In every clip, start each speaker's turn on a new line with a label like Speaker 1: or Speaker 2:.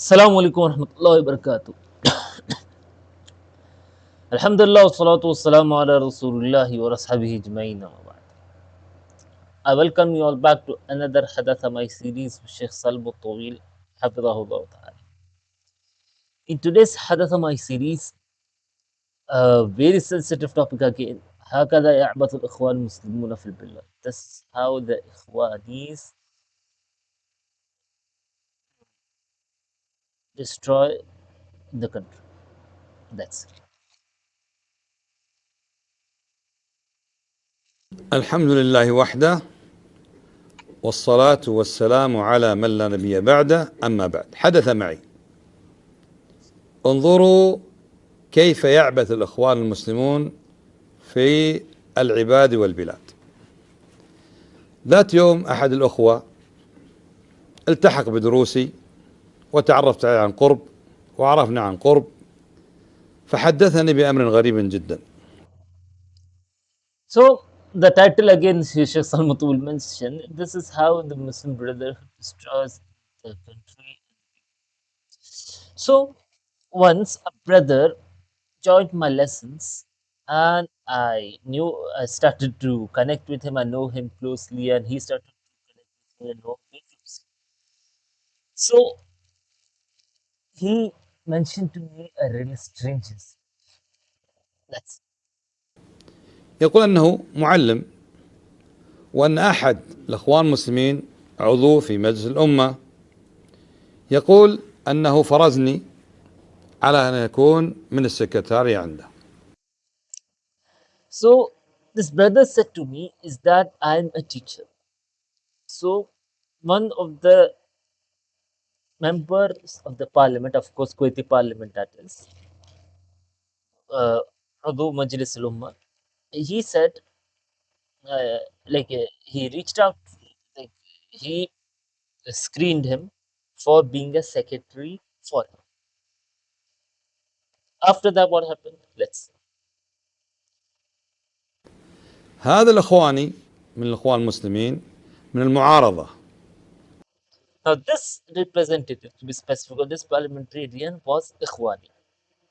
Speaker 1: السلام عليكم ورحمة الله وبركاته. الحمد لله والصلاة والسلام على رسول الله ورصحبه أجمعين. I welcome you all back to another Hadatha my series with Sheikh Salem Taweel, Hafidahullah Ta'ala. In today's Hadatha my series, a very sensitive topic again. هكذا يعبث الإخوان المسلمون في البلاد. That's how the Ikhwanis destroy the country. That's it.
Speaker 2: الحمد لله وحده والصلاة والسلام على من لا نبي بعده. أما بعد، حدث معي، انظروا كيف يعبث الإخوان المسلمون في العباد والبلاد. ذات يوم أحد الأخوة التحق بدروسي وتعرفت عليه عن قرب وعرفنا عن قرب، فحدثني بأمر غريب جدا.
Speaker 1: So the title again, Sheikh Salmat will mention, this is how the Muslim Brotherhood destroys the country. So once a brother joined my lessons and I started to connect with him and know him closely, and he started to connect with me and know me closely. So he mentioned to me a really strange incident. That's
Speaker 2: يقول أنه معلم، وأن أحد الإخوان المسلمين عضو في مجلس الأمة يقول أنه فرزني على أن يكون من السكرتارية عنده.
Speaker 1: so this brother said to me is that I'm a teacher. So one of the members of the parliament, of course, Kuwaiti parliament, that is, Adu Majlis al Ummah, he said, uh, he reached out, like, he screened him for being a secretary for him. After that, what happened? Let's see.
Speaker 2: هذا الإخواني من الإخوان المسلمين من المعارضة.
Speaker 1: Now, this representative, to be specific, or this parliamentarian was Ikhwani.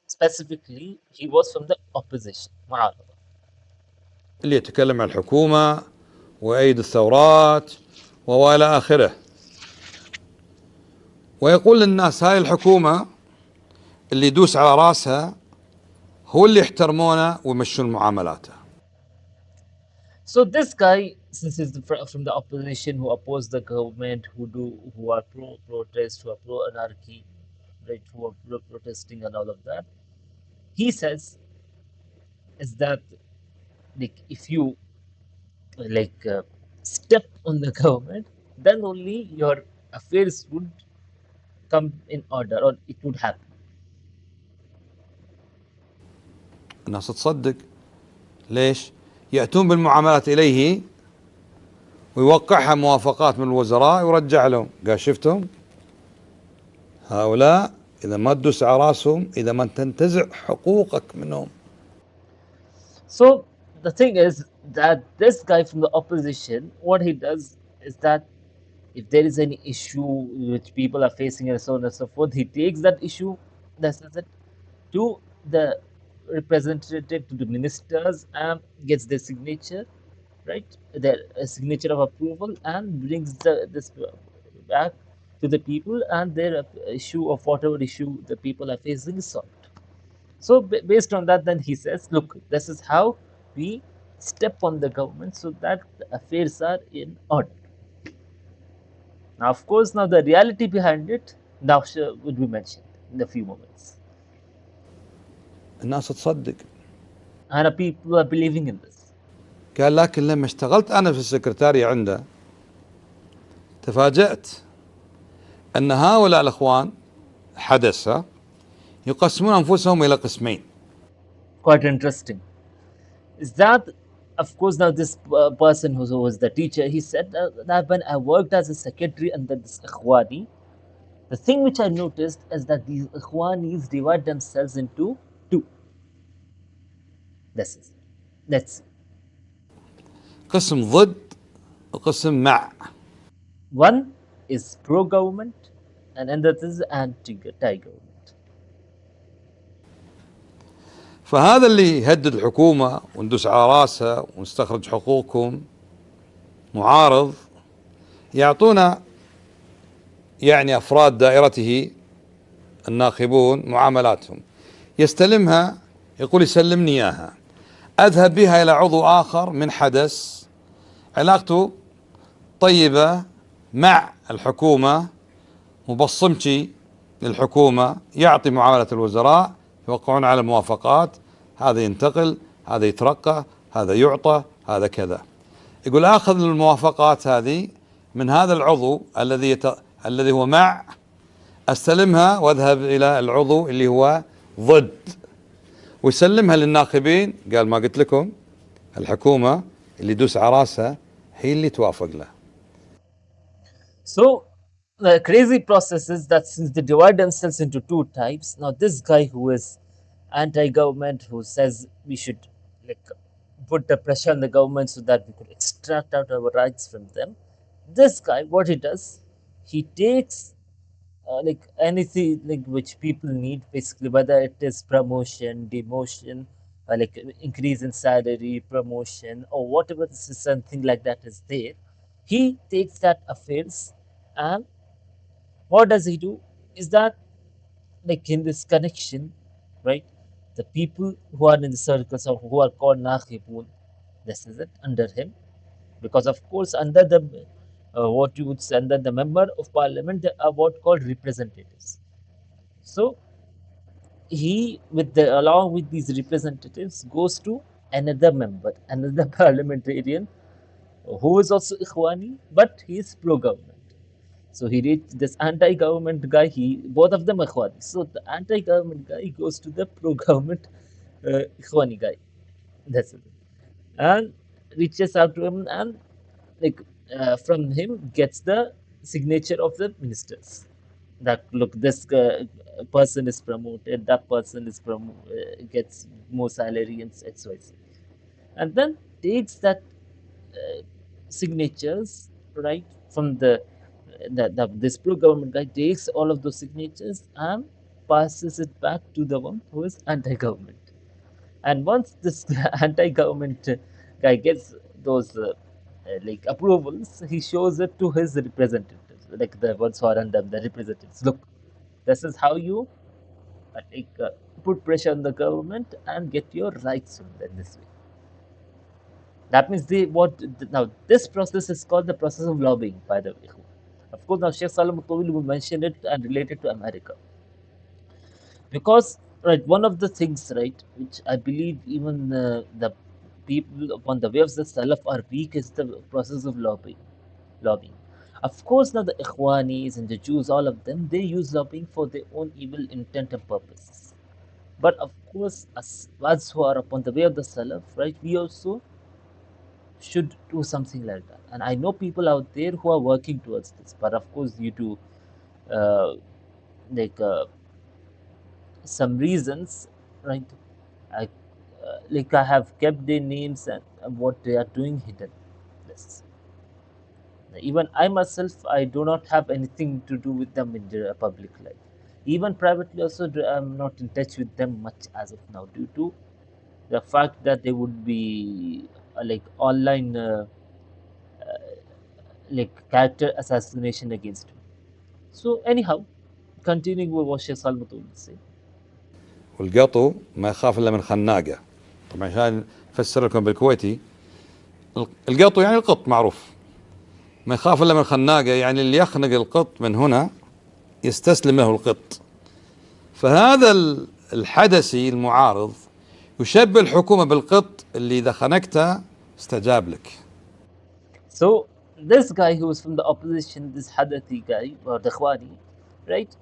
Speaker 1: Specifically, he was from the opposition, معارضة.
Speaker 2: اللي يتكلم عن الحكومة وأيد الثورات وإلى آخره، ويقول للناس هاي الحكومة اللي يدوس على راسها هو اللي يحترمونه ويمشون معاملاته.
Speaker 1: So this guy, since he's from the opposition, who oppose the government, who are pro protest, who are pro anarchy, right, who are pro protesting and all of that, he says is that, like, if you step on the government, then only your affairs would come in order, or it would happen.
Speaker 2: الناس تصدق. ليش؟ يأتون بالمعاملات إليه ويوقعها موافقات من الوزراء ويرجع لهم، قال شفتم هؤلاء إذا ما تدوس على راسهم، إذا ما تنتزع حقوقك منهم.
Speaker 1: So the thing is that this guy from the opposition, what he does is that if there is any issue which people are facing and so on and so forth, he takes that issue, that's it, to the representative, to the ministers, and gets their signature, right? Their signature of approval, and brings this back to the people, and their issue of whatever issue the people are facing is solved. So based on that, then he says, look, this is how we step on the government so that the affairs are in order. Now, of course, now the reality behind it now would be mentioned in a few moments.
Speaker 2: الناس تصدق.
Speaker 1: And people are believing in this.
Speaker 2: قال لكن لما اشتغلت أنا في السكرتارية عنده تفاجأت أن هؤلاء الإخوان حدث يقسمون أنفسهم إلى قسمين.
Speaker 1: Quite interesting. Is that, of course, now this person who was the teacher, he said that when I worked as a secretary under this Ikhwani, the thing which I noticed is that these Ikhwanis divide themselves into two. This is, let's see.
Speaker 2: قسم ضد وقسم مع.
Speaker 1: One is pro government and that is anti-government.
Speaker 2: فهذا اللي يهدد الحكومة وندوس على راسها ونستخرج حقوقكم معارض، يعطونا يعني أفراد دائرته الناخبون معاملاتهم، يستلمها يقول يسلمني إياها، أذهب بها إلى عضو آخر من حدث علاقته طيبة مع الحكومة، مبصمتي للحكومة، يعطي معاملة الوزراء، يوقعون على موافقات، هذا ينتقل، هذا يترقى، هذا يعطى، هذا كذا. يقول آخذ الموافقات هذه من هذا العضو الذي هو مع، استلمها واذهب الى العضو اللي هو ضد، ويسلمها للناخبين. قال ما قلت لكم الحكومة اللي يدوس على راسها هي اللي توافق له.
Speaker 1: So the crazy process is that since they divide themselves into two types, now this guy who is anti-government, who says we should like put the pressure on the government so that we could extract out our rights from them. This guy, what he does, he takes like anything like which people need, basically, whether it is promotion, demotion, like increase in salary, promotion, or whatever this is, something like that is there. He takes that affairs, and what does he do? Is that like in this connection, right? The people who are in the circles of who are called Nakhibun, this is it under him, because of course under the what you would say under the member of parliament they are what called representatives. So he with the along with these representatives goes to another member, another parliamentarian who is also Ikhwani, but he is pro-government. So he reached this anti-government guy. He both of them Ikhwani. So the anti-government guy goes to the pro-government Ikhwani guy. That's it, and reaches out to him and like from him gets the signature of the ministers. That look, this person is promoted, that person is gets more salary and XYZ, and then takes that signatures right from this pro government guy takes all of those signatures and passes it back to the one who is anti-government. And once this anti-government guy gets those like approvals, he shows it to his representatives, like the ones who are under the representatives. Look, this is how you like put pressure on the government and get your rights in this way. That means they what now this process is called the process of lobbying, by the way. Of course, now Sheikh Salem will mention it and relate it to America. Because right, one of the things right which I believe even the people upon the way of the Salaf are weak is the process of lobbying. Of course, now the Ikhwanis and the Jews, all of them, they use lobbying for their own evil intent and purposes. But of course, as who are upon the way of the Salaf, right, we also should do something like that. And I know people out there who are working towards this, but of course, due to uh, like some reasons, right, I like I have kept their names and what they are doing hidden. This even I myself, I do not have anything to do with them in the public life. Even privately, also, I'm not in touch with them much as of now due to the fact that they would be like online like character assassination against me. So anyhow, continuing with what Sheikh Salmatul would say.
Speaker 2: والقطو ما يخاف الا من خناقه. طبعا عشان افسر لكم بالكويتي، القطو يعني القط معروف، ما يخاف الا من خناقه يعني اللي يخنق القط من هنا يستسلم له القط. فهذا الحدثي المعارض يشبه الحكومة بالقط اللي إذا خنقته استجاب لك.
Speaker 1: So this guy who was from the opposition, this Hadathi guy or the Khwani, right?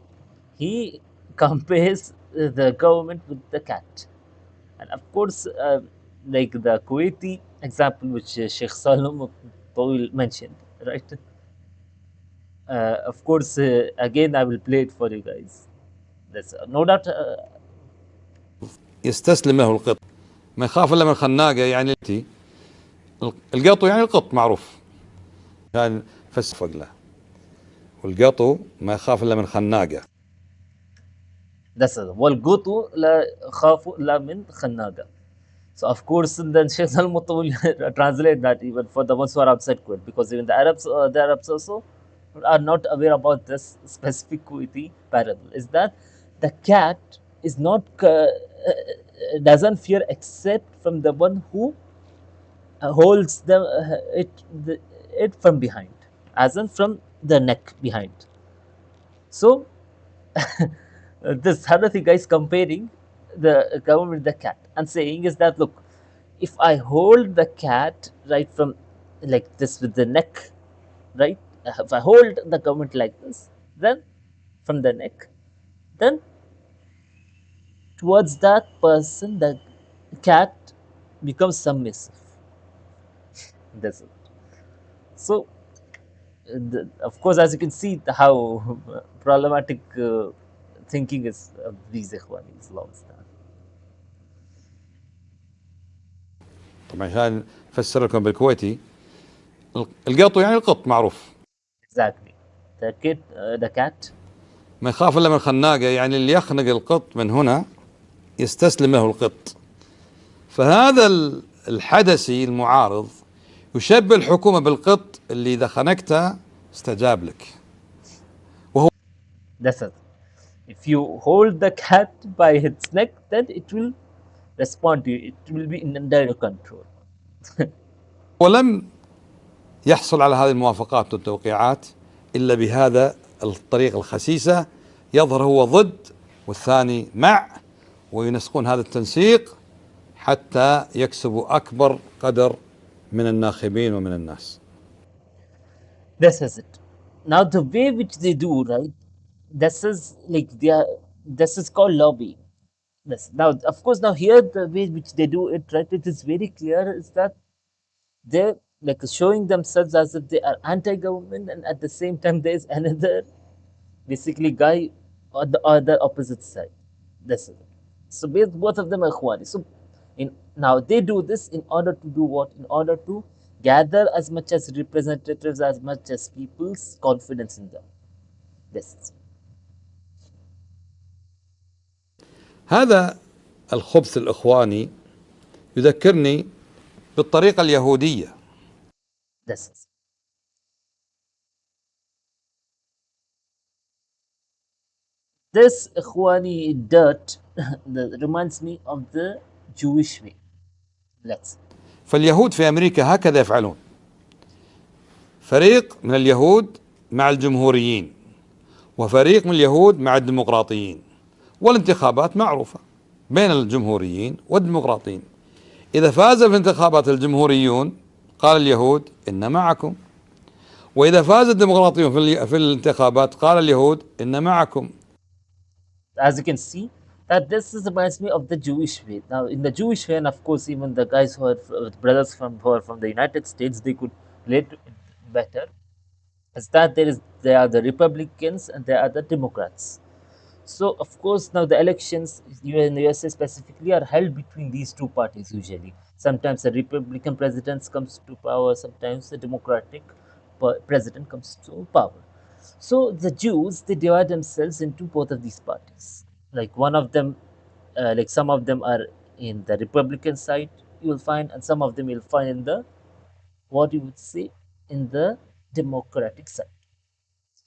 Speaker 1: He compares the government with the cat, and of course, like the Kuwaiti example which Sheikh Salom Taweel mentioned, right? Of course, again I will play it for you guys. There's no doubt.
Speaker 2: يستسلم له القط، ما يخاف إلا من خناقة يعني القط يعني القط معروف، يعني فسفق له. والقطو ما يخاف إلا من خناقة.
Speaker 1: That's it. والقطو لا خافوا إلا من خناقة. So of course, then Sheikh Salmut will translate that even for the ones who are outside Kuwait, because even the Arabs also are not aware about this specific Kuwaiti parable. Is that the cat is not doesn't fear except from the one who holds it from behind, as in from the neck behind. So this Hanafi guy is comparing the government with the cat and saying is that, look, if I hold the cat right from like this with the neck, right? If I hold the government like this, then from the neck, then towards that person, the cat becomes submissive. That's it. So, of course, as you can see, how problematic thinking is of these Ikhwanis laws.
Speaker 2: طبعا عشان أفسر لكم بالكويتي، القطو يعني القط معروف،
Speaker 1: Exactly. The cat.
Speaker 2: ما يخاف إلا من خناقة، يعني اللي يخنق القط من هنا يستسلم له القط. فهذا الحدثي المعارض يشبه الحكومة بالقط اللي إذا خنقته استجاب لك.
Speaker 1: That's it. If you hold the cat by its neck, then it will respond to you. It will be in under your control.
Speaker 2: ولم يحصل على هذه الموافقات والتوقيعات إلا بهذا الطريقة الخسيسة، يظهر هو ضد والثاني مع، وينسقون هذا التنسيق حتى يكسبوا أكبر قدر من الناخبين ومن الناس.
Speaker 1: This is it. Now the way which they do, right? This is like they are. This is called lobbying. This now, of course, now here the way which they do it, right? It is very clear is that they're like showing themselves as if they are anti-government, and at the same time there is another basically guy on the other opposite side. This is it. So both of them are Ikhwani. So now they do this in order to do what? In order to gather as much as representatives, as much as people's confidence in them. This.
Speaker 2: هذا الخبث الإخواني يذكرني بالطريقة اليهودية.
Speaker 1: This is. This Ikhwani dirt that reminds me of the Jewish way. Let's.
Speaker 2: فاليهود في أمريكا هكذا يفعلون، فريق من اليهود مع الجمهوريين، وفريق من اليهود مع الديمقراطيين، والانتخابات معروفة بين الجمهوريين والديمقراطيين. إذا فاز في انتخابات الجمهوريون قال اليهود إن معكم، وإذا فاز الديمقراطيون في الانتخابات قال اليهود إن معكم.
Speaker 1: As you can see, that this is reminds me of the Jewish way. Now, in the Jewish way, and of course, even the guys who are brothers from who are from the United States, they could relate to it better. Is that there are the Republicans and there are the Democrats. So, of course, now the elections in the USA specifically are held between these two parties usually. Sometimes the Republican president comes to power, sometimes the Democratic president comes to power. So the Jews, they divide themselves into both of these parties. Like one of them, like some of them are in the Republican side, you will find, and some of them you'll find in the what you would say in the Democratic side.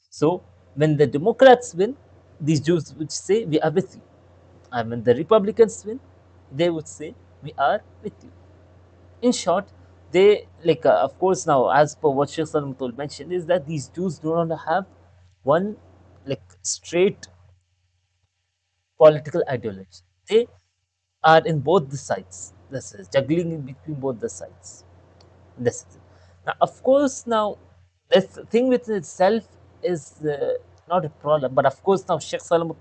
Speaker 1: So when the Democrats win, these Jews would say we are with you, and when the Republicans win, they would say we are with you. In short, they like of course now as per what Sheikh Salmatul mentioned is that these Jews do not have one like straight political ideology. They are in both the sides. This is juggling in between both the sides. This is it. Now, of course, now this thing within itself is not a problem, but of course now Sheikh Salam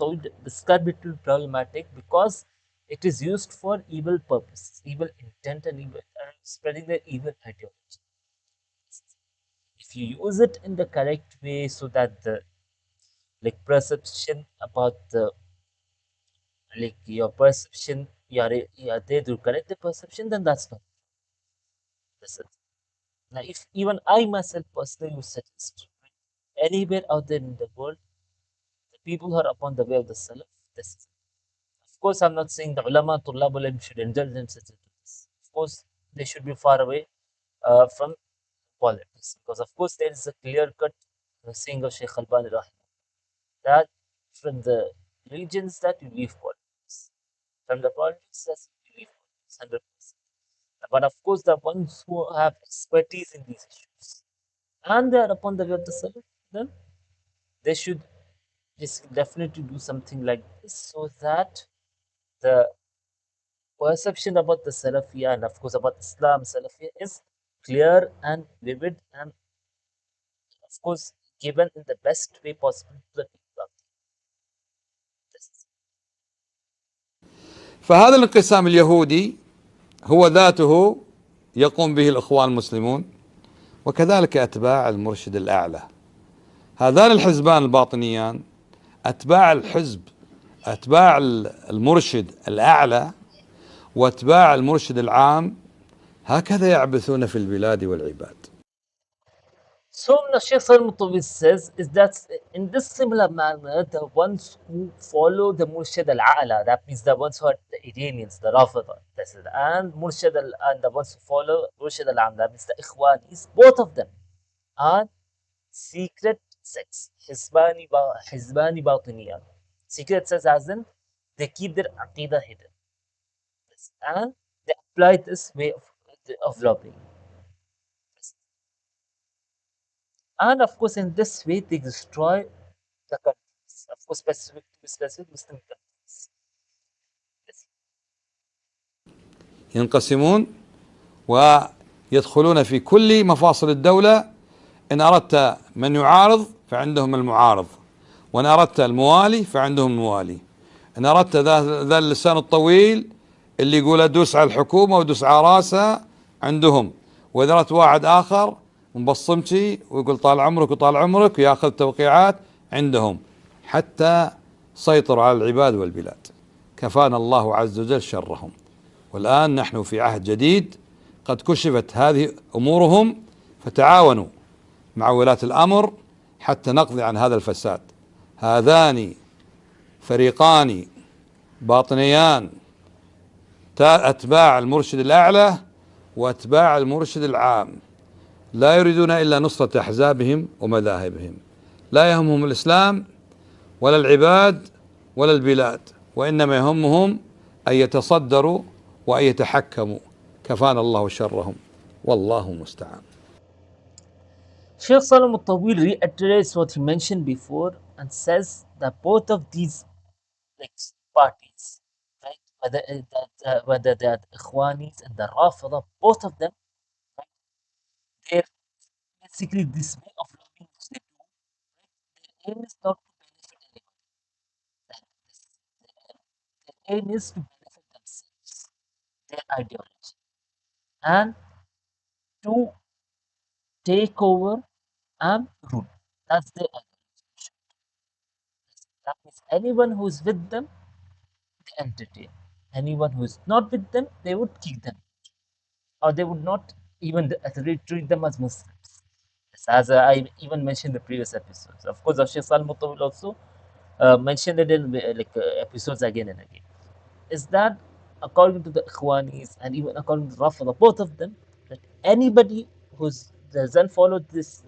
Speaker 1: described it to be problematic because it is used for evil purposes, evil intent, and evil spreading the evil ideology. If you use it in the correct way, so that the like perception about the like your perception, you are there to correct the perception, then that's not this. Now, if even I myself personally would suggest, right? anywhere out there in the world, the people who are upon the way of the Salaf, this is. Of course, I'm not saying the ulama, tullabul ilm should indulge themselves into this. Of course, they should be far away from politics, because of course there is a clear-cut saying of Sheikh Albani that from the religions that you leave politics, from the politics that you leave politics, 100%. But of course, the ones who have expertise in these issues and they are upon the way of the Salaf, then they should just definitely do something like this so that the perception about the Salafiyah and of course about Islam, Salafiyah is clear and vivid and of course given in the best way possible to the people out there.
Speaker 2: فهذا الانقسام اليهودي هو ذاته يقوم به الإخوان المسلمون، وكذلك أتباع المرشد الأعلى. هذان الحزبان الباطنيان أتباع الحزب، أتباع المرشد الأعلى وأتباع المرشد العام، هكذا يعبثون في البلاد والعباد.
Speaker 1: So Sheikh Salem says is that in this similar manner, the ones who follow the Murshid al-A'la, that means the ones who are the Iranians, the Rafida, and Murshid and the ones who follow Murshid al-Am, that means the Ikhwanis, both of them are secret sects, Hizbani Batiniya. Secret sects as in they keep their Aqidah hidden. And they apply this way of lobbying. And of course, in this way, they destroy the countries. Of course, specific Muslim countries. Yes.
Speaker 2: ينقسمون ويدخلون في كل مفاصل الدولة. إن أردت من يعارض فعندهم المعارض، وإن أردت الموالي فعندهم الموالي، إن أردت ذا اللسان الطويل اللي يقول أدوس على الحكومة ودوس على راسها عندهم، وإذا أردت واحد آخر مبصمتي ويقول طال عمرك وطال عمرك وياخذ توقيعات عندهم، حتى سيطروا على العباد والبلاد. كفانا الله عز وجل شرهم. والآن نحن في عهد جديد، قد كشفت هذه أمورهم، فتعاونوا مع ولاة الأمر حتى نقضي عن هذا الفساد. هذان فريقان باطنيان، أتباع المرشد الأعلى وأتباع المرشد العام، لا يريدون إلا نصرة أحزابهم ومذاهبهم، لا يهمهم الإسلام ولا العباد ولا البلاد، وإنما يهمهم أن يتصدروا وأن يتحكموا. كفانا الله شرهم، والله المستعان.
Speaker 1: Sheikh Salem Taweel reiterates what he mentioned before and says that both of these like, parties, right, whether they are the Ikhwanis and the Rafida, both of them, right, they're basically this way of lobbying which they do, right, their aim is not to benefit anyone. Their aim is to benefit themselves, their ideology, and to take over and rule. That's their ideology. That means anyone who is with them, they entertain. Anyone who is not with them, they would kick them, or they would not even treat them as Muslims. Yes, as I even mentioned in the previous episodes. Of course, Sheikh Salmut will also mention it in episodes again and again. Is that according to the Ikhwanis and even according to Rafida, both of them, that anybody who doesn't follow this,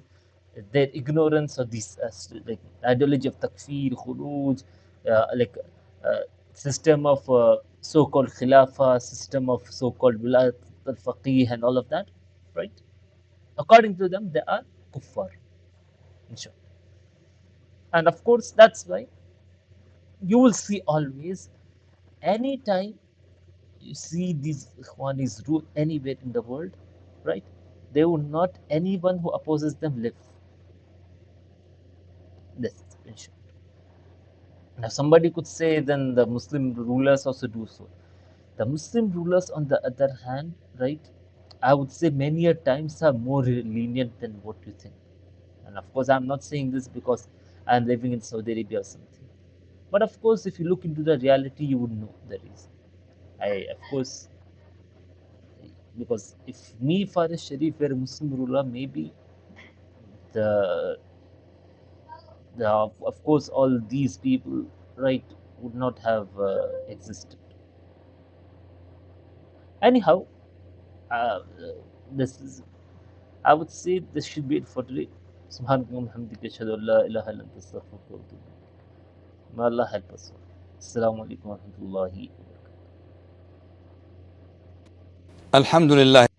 Speaker 1: their ignorance or this like ideology of takfir, khuruj, like system of so-called khilafa, system of so-called wilayat al-faqih and all of that, right? According to them, they are kuffar, in short. And of course, that's why you will see always, anytime you see these Ikhwanis rule anywhere in the world, right? They will not anyone who opposes them live. This, in short. Now, somebody could say then the Muslim rulers also do so. The Muslim rulers, on the other hand, right, I would say many a times are more lenient than what you think. And of course, I'm not saying this because I'm living in Saudi Arabia or something. But of course, if you look into the reality, you would know the reason. Of course, because if me, Faris Sharif, were a Muslim ruler, maybe the of course, all these people, right, would not have existed. Anyhow, uh, this is, I would say this should be it for today. سبحانك اللهم وبحمدك أشهد أن لا إله إلا أنت أستغفرك وأتوب إليك. May Allah help us. Assalamu alaikum wa rahmatullahi wa barakatuh.
Speaker 2: الحمد لله